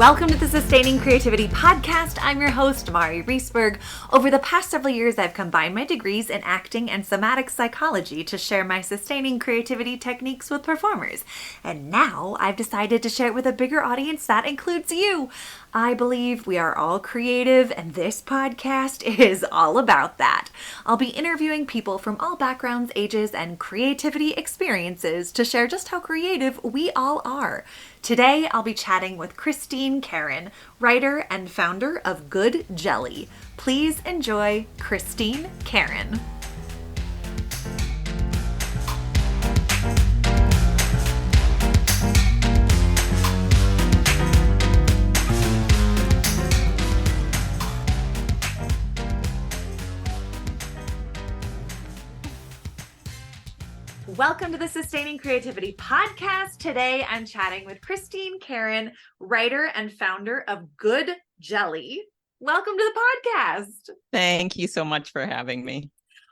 Welcome to the Sustaining Creativity Podcast. I'm your host, Mari Reisberg. Over the past several years, I've combined my degrees in acting and somatic psychology to share my sustaining creativity techniques with performers. And now I've decided to share it with a bigger audience that includes you. I believe we are all creative, and this podcast is all about that. I'll be interviewing people from all backgrounds, ages, and creativity experiences to share just how creative we all are. Today, I'll be chatting with Carron, writer and founder of Good Jelly. Please enjoy Carron. Welcome to the Sustaining Creativity Podcast. Today, I'm chatting with Carron, writer and founder of Good Jelly. Welcome to the podcast. Thank you so much for having me.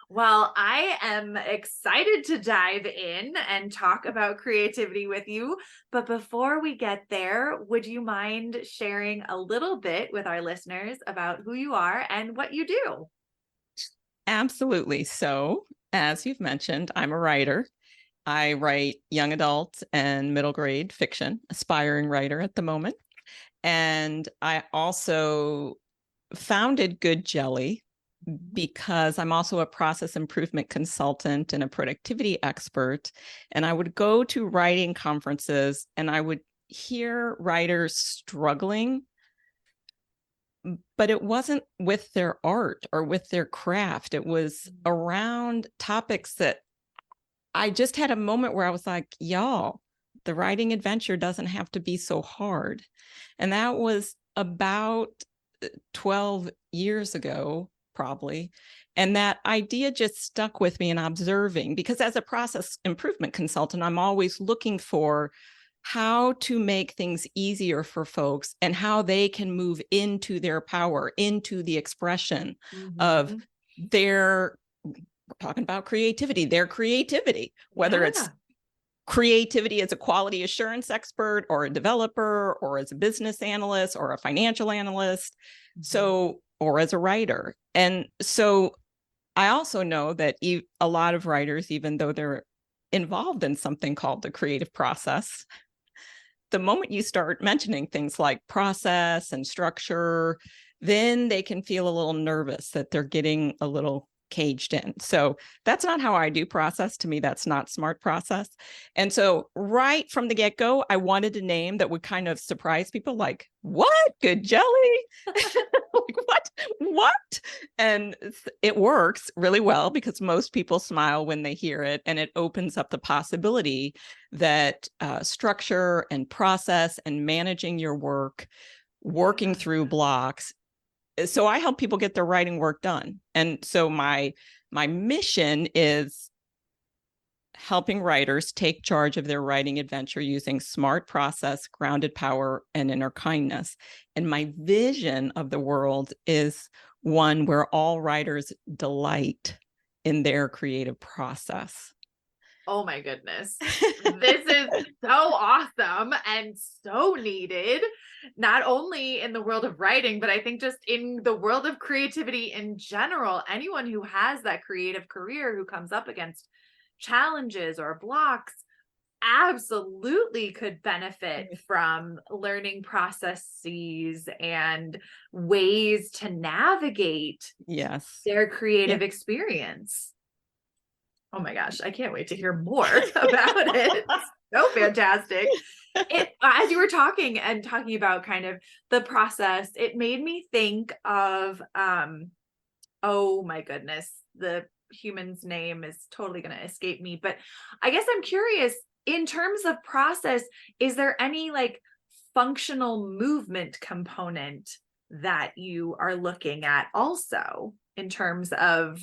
Well, I am excited to dive in and talk about creativity with you. But before we get there, would you mind sharing a little bit with our listeners about who you are and what you do? Absolutely. So, as you've mentioned, I'm a writer. I write young adult and middle grade fiction, aspiring writer at the moment. And I also founded Good Jelly because I'm also a process improvement consultant and a productivity expert. And I would go to writing conferences and I would hear writers struggling, but it wasn't with their art or with their craft. It was around topics that I just had a moment where I was like, y'all, the writing adventure doesn't have to be so hard. And that was about 12 years ago, probably. And that idea just stuck with me in observing, because as a process improvement consultant, I'm always looking for how to make things easier for folks and how they can move into their power, into the expression of their, we're talking about creativity, their creativity, whether it's creativity as a quality assurance expert or a developer or as a business analyst or a financial analyst, or as a writer. And so I also know that a lot of writers, even though they're involved in something called the creative process, the moment you start mentioning things like process and structure, then they can feel a little nervous that they're getting a little caged in. So that's not how I do process. To me, that's not smart process. And so right from the get-go, I wanted a name that would kind of surprise people, like, what? Good Jelly? Like, what? And it works really well because most people smile when they hear it, and it opens up the possibility that structure and process and managing your work, working through blocks. So I help people get their writing work done. And so my mission is helping writers take charge of their writing adventure using smart process, grounded power, and inner kindness. And my vision of the world is one where all writers delight in their creative process. Oh my goodness. This is so awesome and so needed, not only in the world of writing, but I think just in the world of creativity in general. Anyone who has that creative career who comes up against challenges or blocks absolutely could benefit from learning processes and ways to navigate their creative experience. Oh my gosh, I can't wait to hear more about it. So fantastic. As you were talking about kind of the process, it made me think of, oh my goodness, the human's name is totally going to escape me. But I guess I'm curious, in terms of process, is there any like functional movement component that you are looking at also in terms of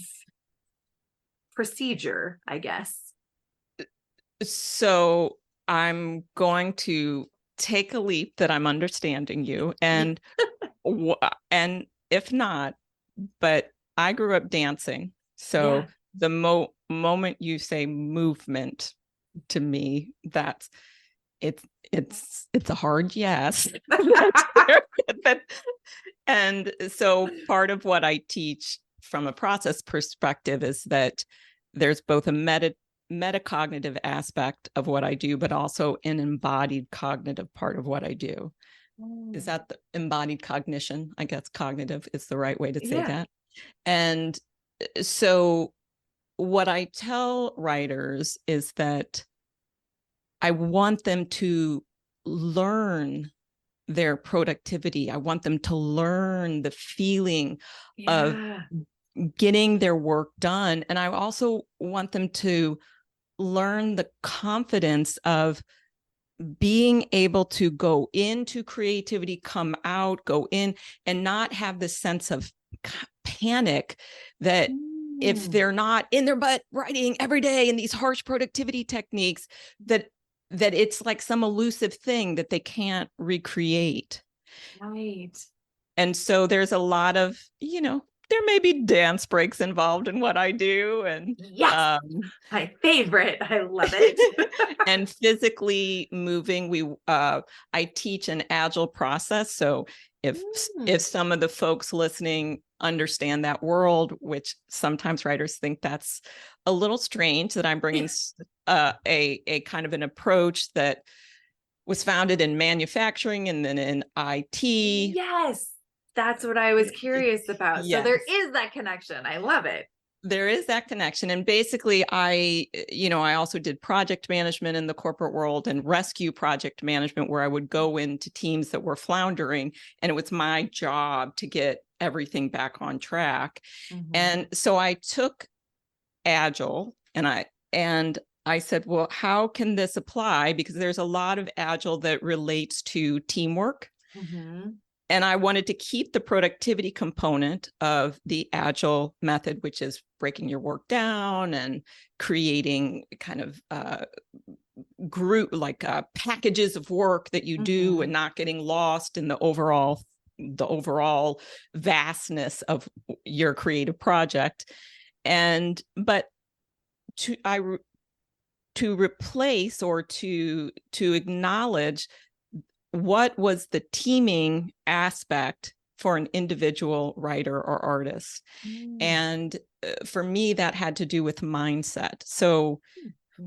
procedure, I guess? So I'm going to take a leap that I'm understanding you, and and if not, but I grew up dancing. So the moment you say movement to me, that's it's a hard yes. And so part of what I teach from a process perspective is that there's both a metacognitive aspect of what I do, but also an embodied cognitive part of what I do. Is that the embodied cognition? I guess cognitive is the right way to say that. And so what I tell writers is that I want them to learn their productivity. I want them to learn the feeling of getting their work done. And I also want them to learn the confidence of being able to go into creativity, come out, go in, and not have this sense of panic that if they're not in their butt writing every day in these harsh productivity techniques, that it's like some elusive thing that they can't recreate. Right. And so there's a lot of, there may be dance breaks involved in what I do. And yes, my favorite. I love it. And physically moving. I teach an agile process. So if some of the folks listening understand that world, which sometimes writers think that's a little strange, that I'm bringing a kind of an approach that was founded in manufacturing and then in IT. Yes. That's what I was curious about. Yes. So there is that connection. I love it. There is that connection. And basically I also did project management in the corporate world and rescue project management, where I would go into teams that were floundering, and it was my job to get everything back on track. And so I took Agile and I said, well, how can this apply? Because there's a lot of Agile that relates to teamwork. And I wanted to keep the productivity component of the Agile method, which is breaking your work down and creating kind of group packages of work that you do and not getting lost in the overall vastness of your creative project. But to replace or to acknowledge what was the teaming aspect for an individual writer or artist. And for me, that had to do with mindset. So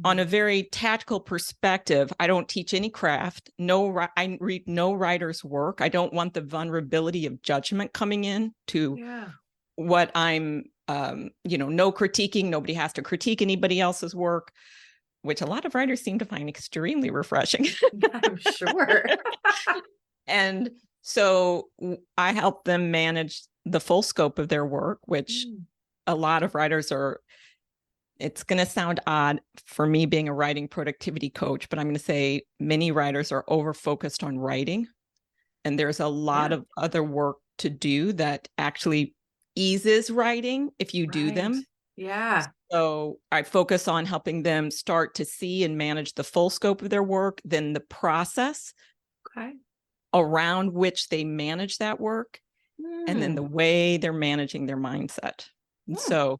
on a very tactical perspective, I don't teach any craft. I read no writer's work. I don't want the vulnerability of judgment coming in to what I'm, no critiquing. Nobody has to critique anybody else's work, which a lot of writers seem to find extremely refreshing. I'm sure. And so I help them manage the full scope of their work, which a lot of writers are. It's going to sound odd for me being a writing productivity coach, but I'm going to say many writers are over-focused on writing. And there's a lot of other work to do that actually eases writing if you do them. Yeah. So I focus on helping them start to see and manage the full scope of their work, then the process around which they manage that work, and then the way they're managing their mindset. And so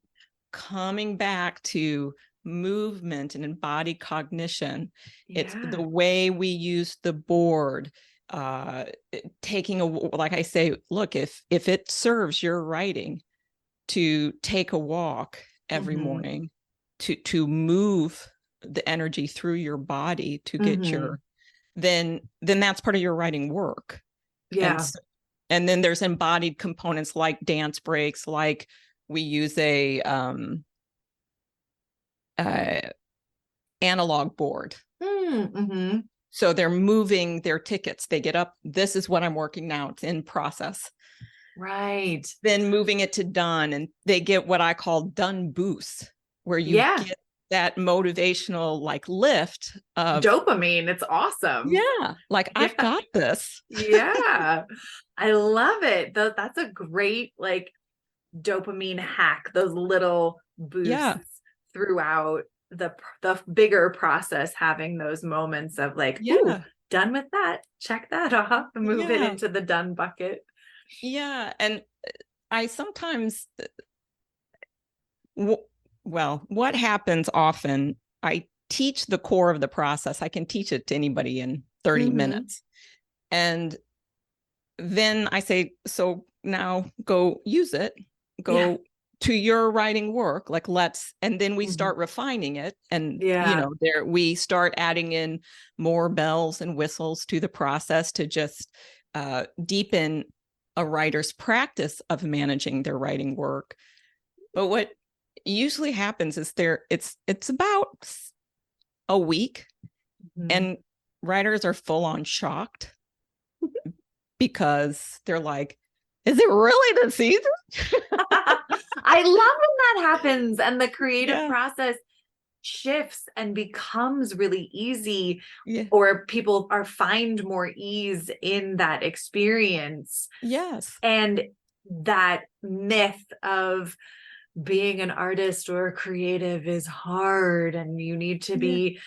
coming back to movement and embodied cognition, it's the way we use the board, like I say, look, if it serves your writing to take a walk every morning, to move the energy through your body to get then that's part of your writing work. And then there's embodied components like dance breaks, like we use a analog board. So they're moving their tickets. They get up. This is what I'm working now. It's in process. Right. Then moving it to done, and they get what I call done boosts, where you get that motivational lift of dopamine. It's awesome. Yeah. I've got this. I love it. That's a great dopamine hack, those little boosts throughout the bigger process, having those moments of ooh, done with that, check that off, and move it into the done bucket. And I sometimes what happens often, I teach the core of the process. I can teach it to anybody in 30 minutes. And then I say, so now go use it, go to your writing work, like and then we start refining it. And, we start adding in more bells and whistles to the process to just deepen a writer's practice of managing their writing work. But what usually happens is it's about a week and writers are full on shocked because they're like, is it really the season? I love when that happens and the creative process shifts and becomes really easy, or people find more ease in that experience. Yes. And that myth of being an artist or a creative is hard and you need to be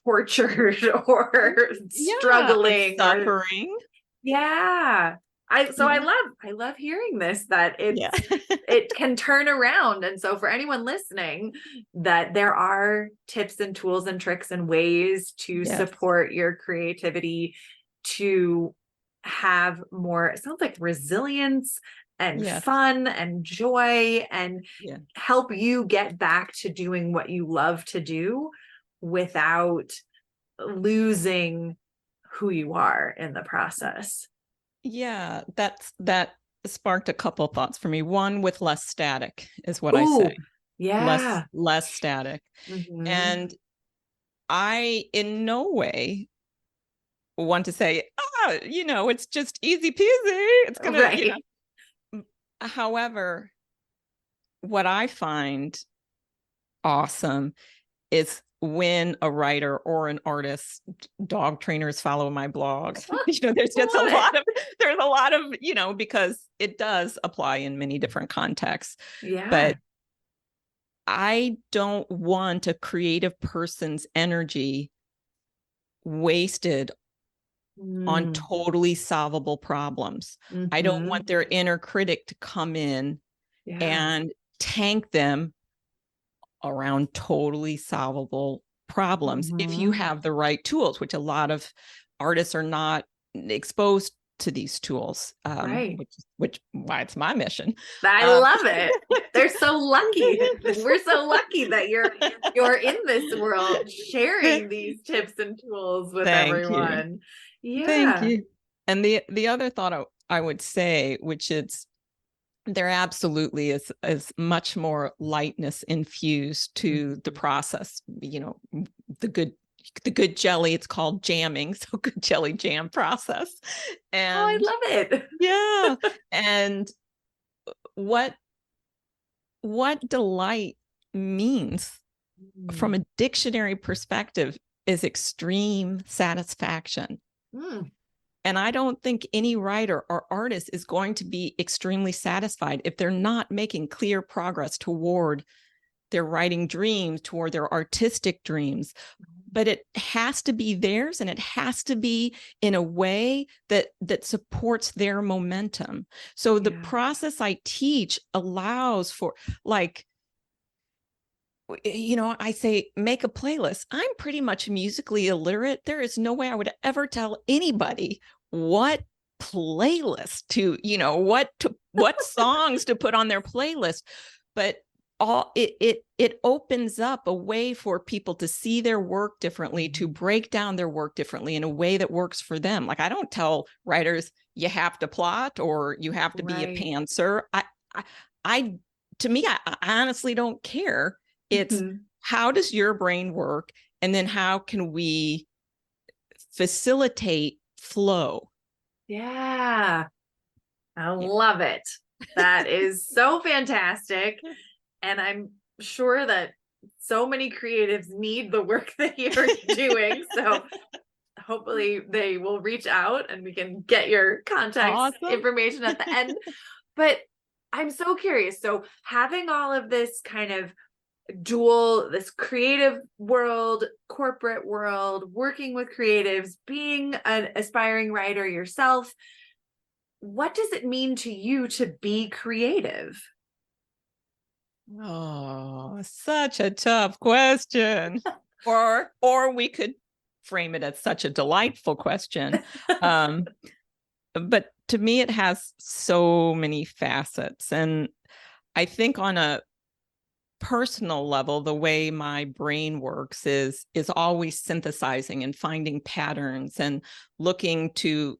tortured or struggling, suffering. I love hearing this, that it can turn around. And so for anyone listening, that there are tips and tools and tricks and ways to support your creativity, to have more, it sounds like, resilience and fun and joy, and help you get back to doing what you love to do without losing who you are in the process. Yeah, that sparked a couple of thoughts for me. One, with less static is what I say. Yeah. Less static. And I in no way want to say, it's just easy peasy. It's gonna, However, what I find awesome is when a writer or an artist, dog trainers follow my blog. There's just there's a lot of, because it does apply in many different contexts. But I don't want a creative person's energy wasted on totally solvable problems. I don't want their inner critic to come in and tank them around totally solvable problems. If you have the right tools, which a lot of artists are not exposed to these tools, which why it's my mission. I love it. They're so lucky. We're so lucky that you're in this world sharing these tips and tools with everyone. Thank you. And the other thought I would say, which is, there absolutely is much more lightness infused to the process. The good jelly, it's called jamming. So good jelly jam process. And I love it. Yeah. And what delight means from a dictionary perspective is extreme satisfaction. And I don't think any writer or artist is going to be extremely satisfied if they're not making clear progress toward their writing dreams, toward their artistic dreams. But it has to be theirs, and it has to be in a way that supports their momentum. So the process I teach allows for, I say, make a playlist. I'm pretty much musically illiterate. There is no way I would ever tell anybody what playlist to, what songs to put on their playlist. But it opens up a way for people to see their work differently, to break down their work differently in a way that works for them. Like, I don't tell writers you have to plot or you have to be a pantser. To me, I honestly don't care. It's how does your brain work? And then how can we facilitate flow? Yeah. I love it. That is so fantastic. And I'm sure that so many creatives need the work that you're doing. So hopefully they will reach out and we can get your contact information at the end. But I'm so curious. So having all of this kind of this creative world, corporate world, working with creatives, being an aspiring writer yourself, what does it mean to you to be creative? Oh, such a tough question. Or we could frame it as such a delightful question. But to me, it has so many facets. And I think on a personal level, the way my brain works is always synthesizing and finding patterns and looking to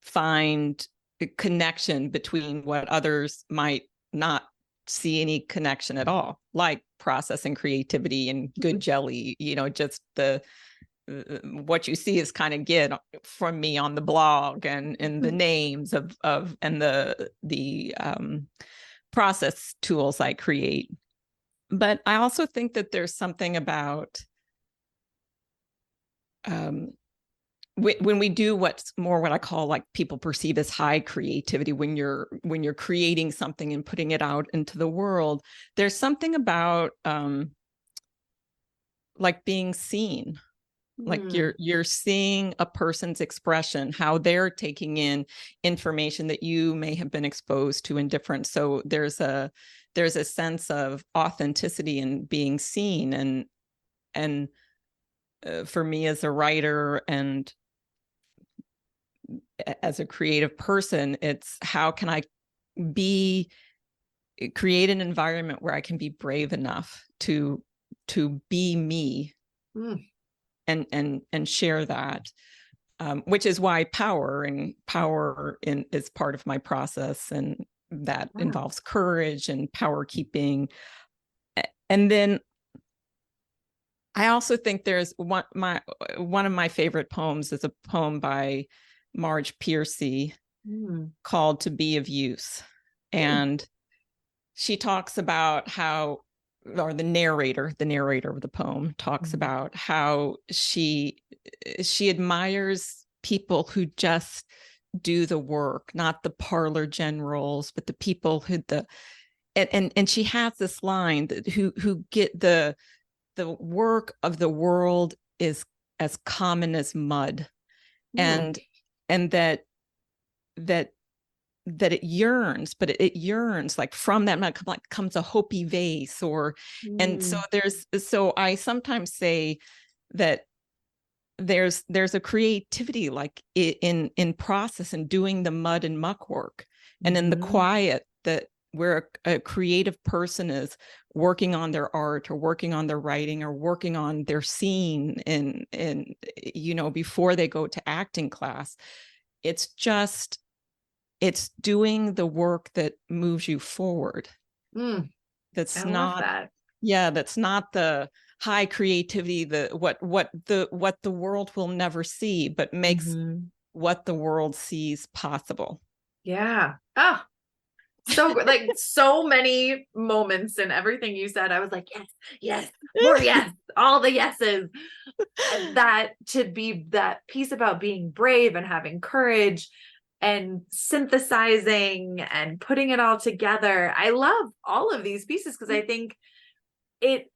find a connection between what others might not see any connection at all, like process and creativity and good jelly, just the what you see is kind of get from me on the blog and in the names of and the process tools I create. But I also think that there's something about when we do what's more what I call like people perceive as high creativity, when you're creating something and putting it out into the world, there's something about like being seen. Like you're seeing a person's expression, how they're taking in information that you may have been exposed to in different. So there's a sense of authenticity in being seen, and for me as a writer and as a creative person, it's how can I create an environment where I can be brave enough to be me. And share that, which is why power is part of my process, and that involves courage and power keeping. And then I also think there's one of my favorite poems is a poem by Marge Piercy called "To Be of Use," and she talks about how, or the narrator of the poem talks about how she admires people who just do the work, not the parlor generals, but the people who and she has this line that who get the work of the world is as common as mud, and that it yearns, but it yearns like from that mud comes a Hopi vase, and so I sometimes say that there's a creativity like in process and doing the mud and muck work, and in the quiet, that where a creative person is working on their art or working on their writing or working on their scene in before they go to acting class. It's doing the work that moves you forward. That's not the high creativity, what the world will never see, but makes what the world sees possible. Yeah. Oh, so good. Like so many moments in everything you said, I was like, yes, more yes, all the yeses. That to be that piece about being brave and having courage and synthesizing and putting it all together. I love all of these pieces because I think it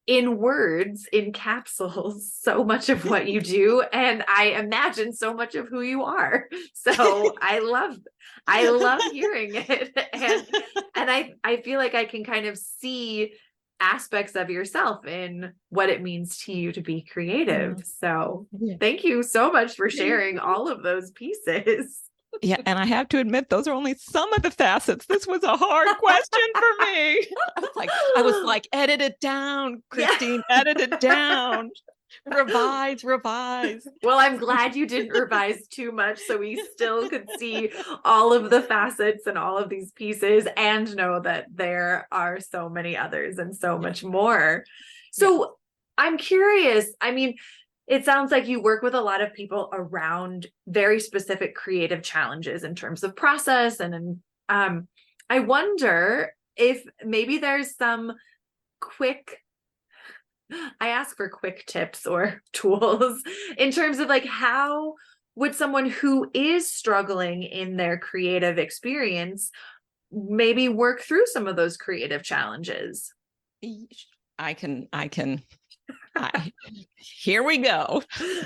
in words encapsulates so much of what you do, and I imagine so much of who you are. So I love hearing it, and I feel like I can kind of see aspects of yourself in what it means to you to be creative. So thank you so much for sharing all of those pieces. Yeah, and I have to admit, those are only some of the facets. This was a hard question for me. I was like, edit it down, Christine, edit it down. Revise. Well, I'm glad you didn't revise too much, so we still could see all of the facets and all of these pieces and know that there are so many others and so much more. So I'm curious, I mean, it sounds like you work with a lot of people around very specific creative challenges in terms of process. And I wonder if maybe there's some I ask for quick tips or tools in terms of like, how would someone who is struggling in their creative experience maybe work through some of those creative challenges? I can Here we go.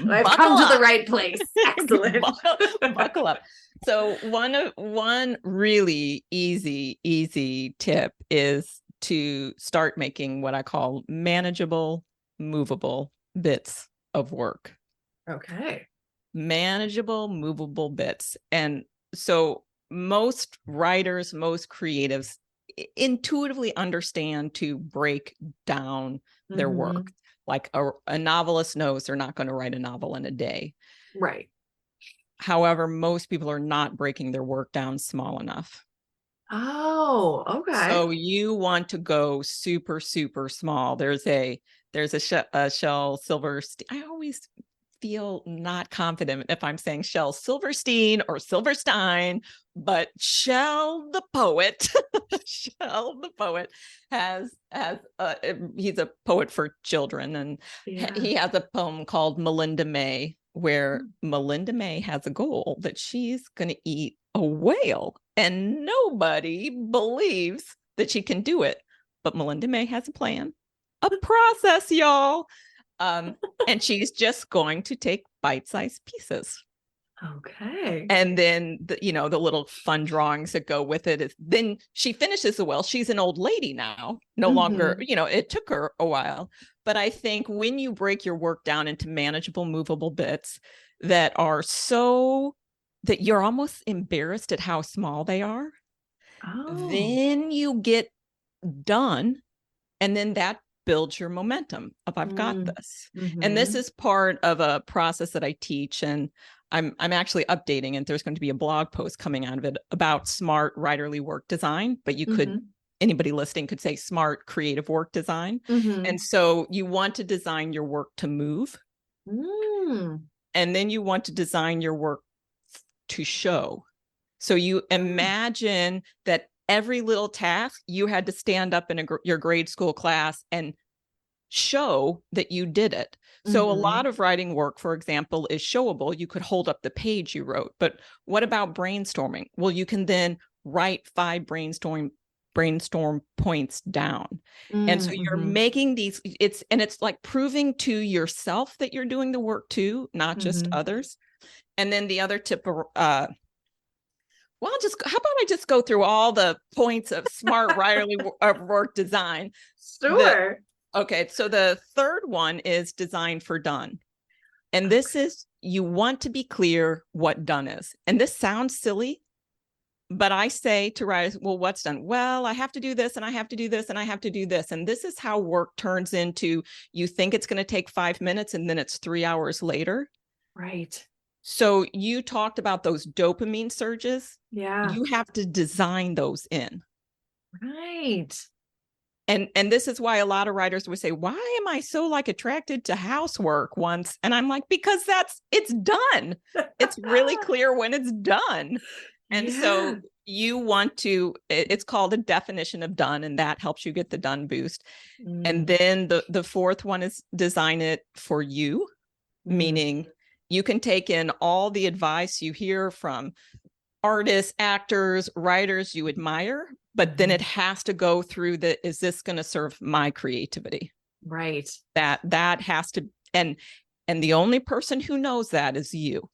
I've come to the right place. Excellent. Buckle up. So one really easy tip is to start making what I call manageable, movable bits of work. Okay. Manageable, movable bits. And so most writers, most creatives intuitively understand to break down their work. Like a novelist knows they're not going to write a novel in a day. Right. However, most people are not breaking their work down small enough. Oh, okay. So you want to go super, super small. There's a Shel Silverstein. I always feel not confident if I'm saying Shel Silverstein or Silverstein, but Shel the poet, Shel the poet he's a poet for children, and he has a poem called Melinda May, where Melinda May has a goal that she's going to eat a whale, and nobody believes that she can do it. But Melinda May has a plan, a process, y'all. And she's just going to take bite-sized pieces. Okay. And then the little fun drawings that go with it is then she finishes the well. She's an old lady now, no longer, it took her a while. But I think when you break your work down into manageable, movable bits that are so that you're almost embarrassed at how small they are, then you get done. And then that builds your momentum of I've got this. And this is part of a process that I teach. And I'm actually updating, and there's going to be a blog post coming out of it about smart writerly work design. But you could, anybody listening could say smart creative work design. And so you want to design your work to move. And then you want to design your work to show. So you imagine that every little task you had to stand up in your grade school class and show that you did it. So a lot of writing work, for example, is showable. You could hold up the page you wrote. But what about brainstorming? Well, you can then write 5 brainstorm points down. And so you're making these, it's like proving to yourself that you're doing the work too, not just others. And then the other tip, how about I just go through all the points of smart writerly work design? Sure. Okay, so the third one is design for done. And this is, you want to be clear what done is. And this sounds silly, but I say to writers, well, what's done? Well, I have to do this, and I have to do this, and I have to do this. And this is how work turns into, you think it's going to take 5 minutes, and then it's 3 hours later. Right. So you talked about those dopamine surges. Yeah. You have to design those in. Right. And this is why a lot of writers would say, why am I so attracted to housework once? And I'm like, because it's done. It's really clear when it's done. And so you want to, it's called a definition of done, and that helps you get the done boost. And then the fourth one is design it for you, meaning you can take in all the advice you hear from artists, actors, writers you admire, but then it has to go through is this going to serve my creativity? Right. That has to, and the only person who knows that is you,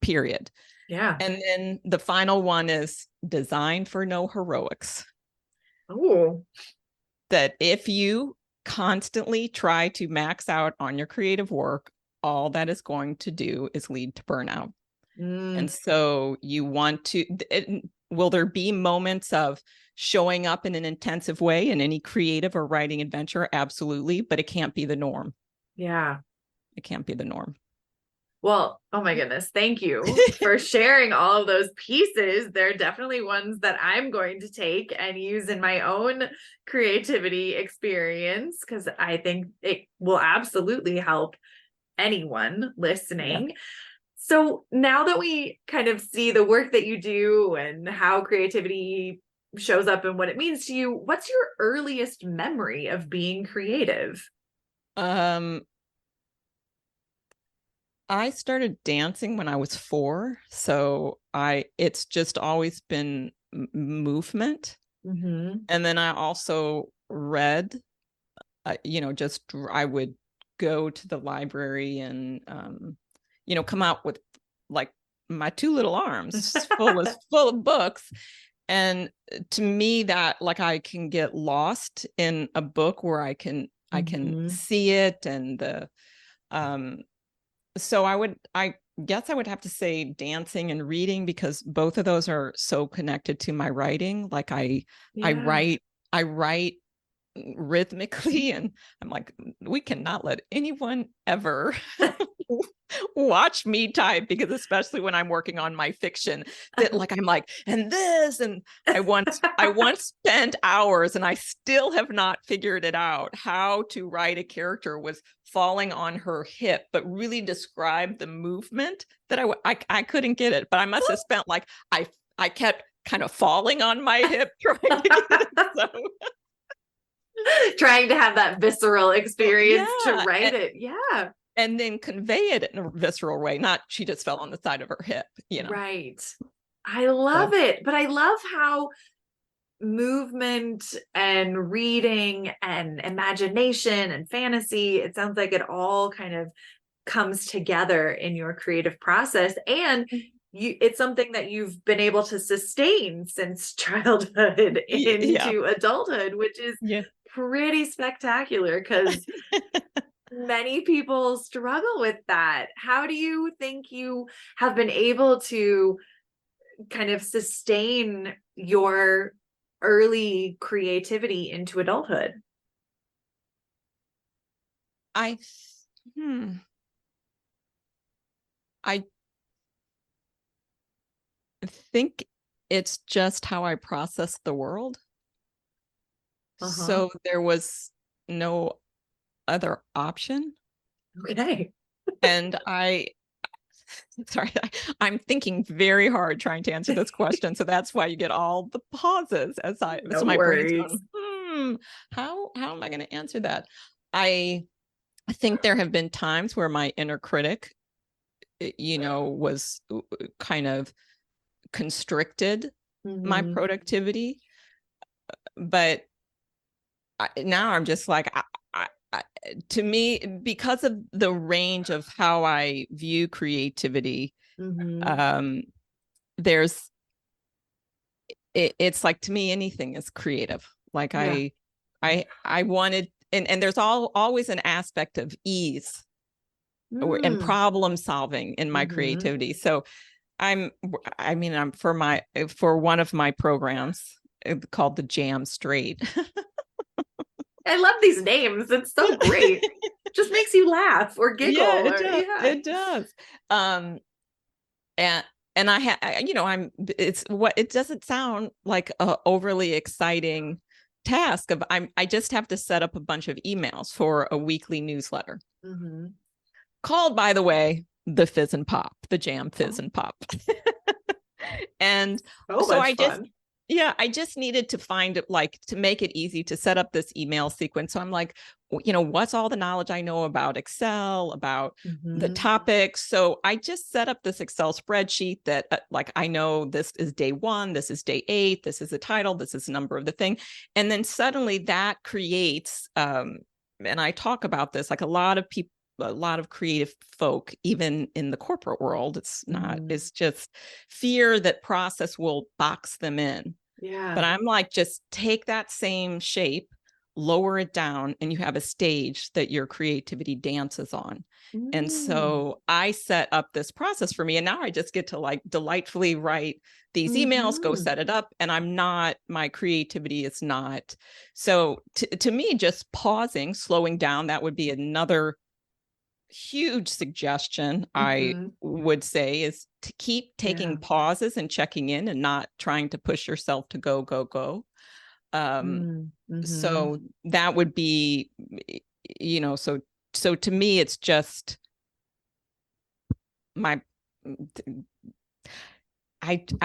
period. Yeah. And then the final one is design for no heroics. Oh. That if you constantly try to max out on your creative work, all that is going to do is lead to burnout. And so you want to, will there be moments of showing up in an intensive way in any creative or writing adventure? Absolutely. But it can't be the norm. Yeah. It can't be the norm. Well, oh my goodness. Thank you for sharing all of those pieces. They're definitely ones that I'm going to take and use in my own creativity experience, because I think it will absolutely help anyone listening. Yeah. So now that we kind of see the work that you do and how creativity shows up and what it means to you, what's your earliest memory of being creative? I started dancing when I was 4. So it's just always been movement. And then I also read just I would go to the library and come out with like my two little arms full of books. And to me, that like I can get lost in a book where I can see it, and so I guess I would have to say dancing and reading, because both of those are so connected to my writing. Like I write rhythmically, and I'm like, we cannot let anyone ever watch me type, because especially when I'm working on my fiction, that like I'm like, and this, and I once spent hours, and I still have not figured it out, how to write a character was falling on her hip, but really describe the movement that I couldn't get it. But I must have spent like I kept kind of falling on my hip trying to get it. So trying to have that visceral experience to write it. Yeah. And then convey it in a visceral way, not she just fell on the side of her hip, Right. I love it. But I love how movement and reading and imagination and fantasy, it sounds like it all kind of comes together in your creative process. And it's something that you've been able to sustain since childhood into adulthood, which is pretty spectacular, because many people struggle with that. How do you think you have been able to kind of sustain your early creativity into adulthood? I think it's just how I process the world. So there was no other option. Okay. And I'm thinking very hard trying to answer this question. So that's why you get all the pauses as so my brain's going, how am I going to answer that? I think there have been times where my inner critic, was kind of constricted my productivity. But now I'm just like, to me, because of the range of how I view creativity, it's like, to me, anything is creative. Like I wanted, and there's always an aspect of ease and problem solving in my creativity. So I'm for one of my programs called the Jam Straight. I love these names. It's so great. It just makes you laugh or giggle. Yeah, it does. And it doesn't sound like a overly exciting task of I just have to set up a bunch of emails for a weekly newsletter called, by the way, the Fizz and Pop, the Jam Fizz and Pop. And so I just needed to find it, like, to make it easy to set up this email sequence. So I'm like, what's all the knowledge I know about Excel, about the topics? So I just set up this Excel spreadsheet that like, I know this is day 1, this is day 8, this is the title, this is the number of the thing. And then suddenly that creates, and I talk about this, like a lot of creative folk, even in the corporate world, it's just fear that process will box them in. Yeah. But I'm like, just take that same shape, lower it down, and you have a stage that your creativity dances on. And so I set up this process for me, and now I just get to like delightfully write these emails, go set it up, and my creativity is not. So to me, just pausing, slowing down, that would be another huge suggestion I would say, is to keep taking pauses and checking in, and not trying to push yourself to go. So that would be, so to me, it's just I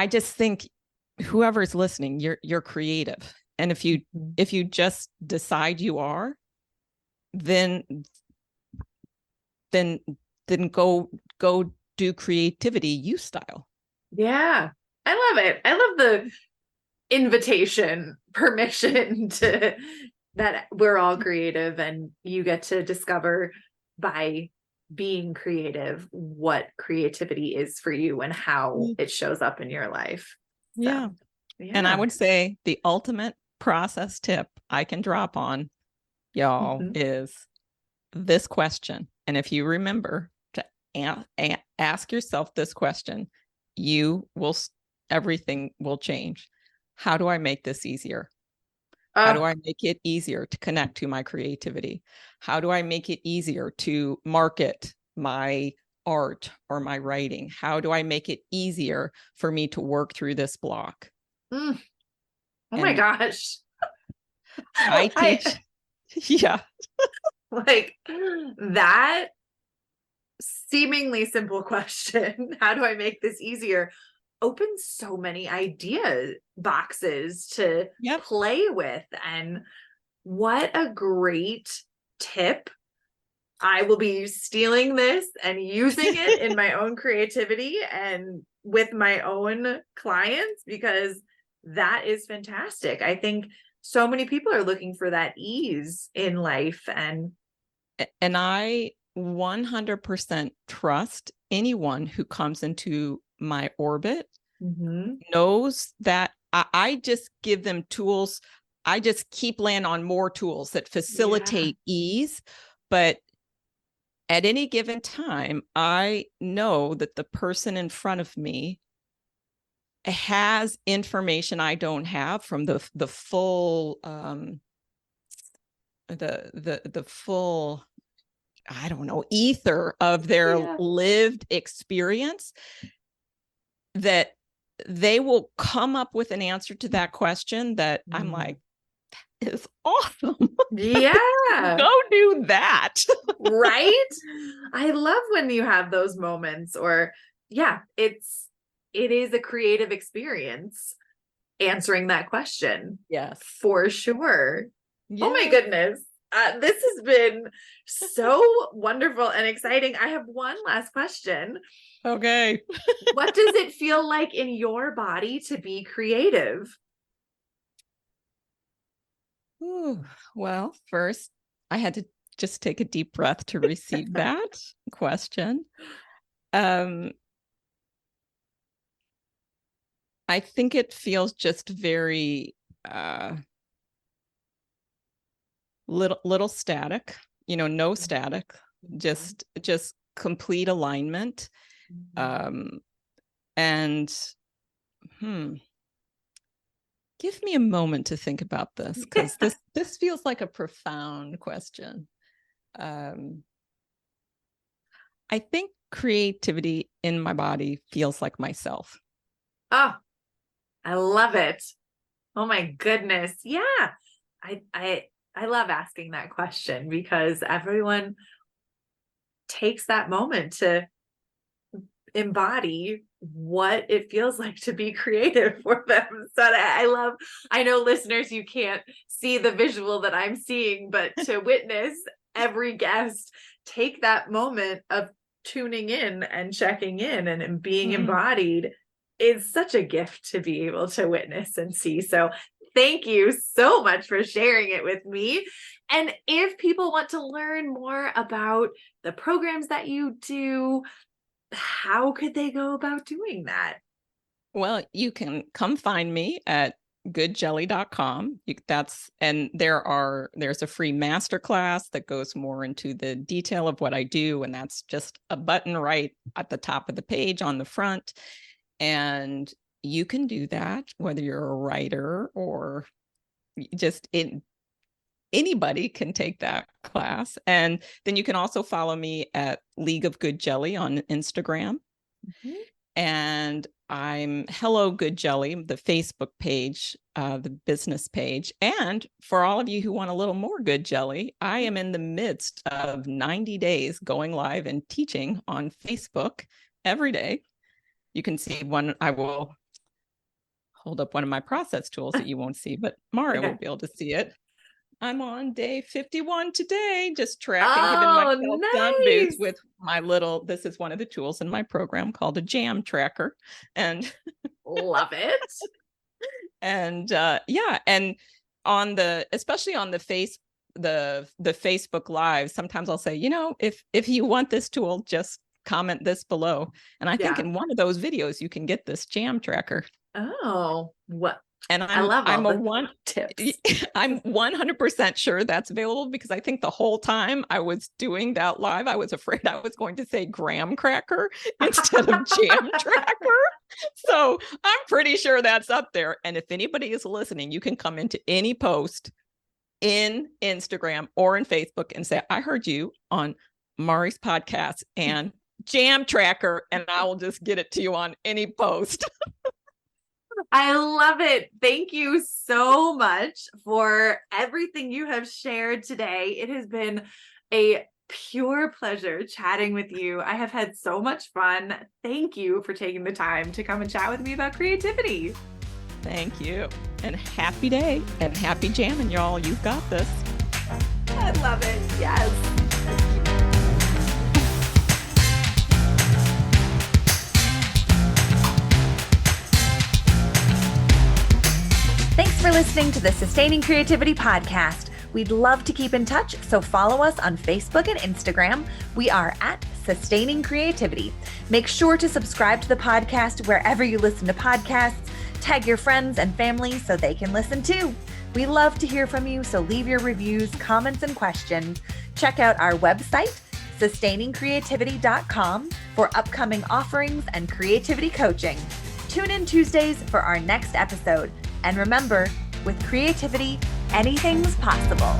just think whoever's listening, you're creative. And if you just decide you are, then go do creativity you style. Yeah, I love it. I love the invitation, permission to that we're all creative, and you get to discover by being creative what creativity is for you and how it shows up in your life. Yeah. So, And I yeah. would say the ultimate process tip I can drop on y'all is this question. And if you remember to ask yourself this question, everything will change. How do I make this easier? How do I make it easier to connect to my creativity? How do I make it easier to market my art or my writing? How do I make it easier for me to work through this block? Oh my gosh. I teach. Yeah. Like that seemingly simple question, how do I make this easier, opens so many idea boxes to play with. And what a great tip. I will be stealing this and using it in my own creativity and with my own clients, because that is fantastic. I think so many people are looking for that ease in life. And I 100% trust anyone who comes into my orbit knows that I just give them tools. I just keep laying on more tools that facilitate ease. But at any given time, I know that the person in front of me has information I don't have from the full the full, I don't know, ether of their lived experience, that they will come up with an answer to that question that I'm like, that is awesome. Yeah. Go do that. Right? I love when you have those moments, or it is a creative experience answering that question. Yes. For sure. Yeah. Oh my goodness. This has been so wonderful and exciting. I have one last question. Okay. What does it feel like in your body to be creative? Ooh, well, first, I had to just take a deep breath to receive that question. I think it feels just very little static, no static, just complete alignment. And give me a moment to think about this, because this feels like a profound question. I think creativity in my body feels like myself. Oh, I love it. Oh my goodness. Yeah. I love asking that question, because everyone takes that moment to embody what it feels like to be creative for them. So I know listeners, you can't see the visual that I'm seeing, but to witness every guest take that moment of tuning in and checking in and being embodied is such a gift to be able to witness and see. So thank you so much for sharing it with me. And if people want to learn more about the programs that you do, how could they go about doing that? Well, you can come find me at goodjelly.com. And there's a free masterclass that goes more into the detail of what I do. And that's just a button right at the top of the page on the front. And you can do that whether you're a writer or just anybody can take that class. And then you can also follow me at League of Good Jelly on Instagram. And I'm Hello Good Jelly, the Facebook page, the business page. And for all of you who want a little more good jelly, I am in the midst of 90 days going live and teaching on Facebook every day. You can see I will hold up one of my process tools that you won't see, but Mara will be able to see it. I'm on day 51 today, just tracking, giving myself some boost with my this is one of the tools in my program called a jam tracker. And love it. And and especially on the Facebook Live, sometimes I'll say, if you want this tool, just comment this below. And I think in one of those videos, you can get this jam tracker. Oh, what? And I'm 100% sure that's available, because I think the whole time I was doing that live, I was afraid I was going to say graham cracker instead of jam tracker. So I'm pretty sure that's up there. And if anybody is listening, you can come into any post in Instagram or in Facebook and say, I heard you on Mari's podcast and jam tracker, and I will just get it to you on any post. I love it. Thank you so much for everything you have shared today. It has been a pure pleasure chatting with you. I have had so much fun. Thank you for taking the time to come and chat with me about creativity. Thank you. And happy day and happy jamming, y'all. You've got this. I love it. Yes. Thanks for listening to the Sustaining Creativity Podcast. We'd love to keep in touch, so follow us on Facebook and Instagram. We are at Sustaining Creativity. Make sure to subscribe to the podcast wherever you listen to podcasts. Tag your friends and family so they can listen too. We love to hear from you, so leave your reviews, comments, and questions. Check out our website, sustainingcreativity.com, for upcoming offerings and creativity coaching. Tune in Tuesdays for our next episode. And remember, with creativity, anything's possible.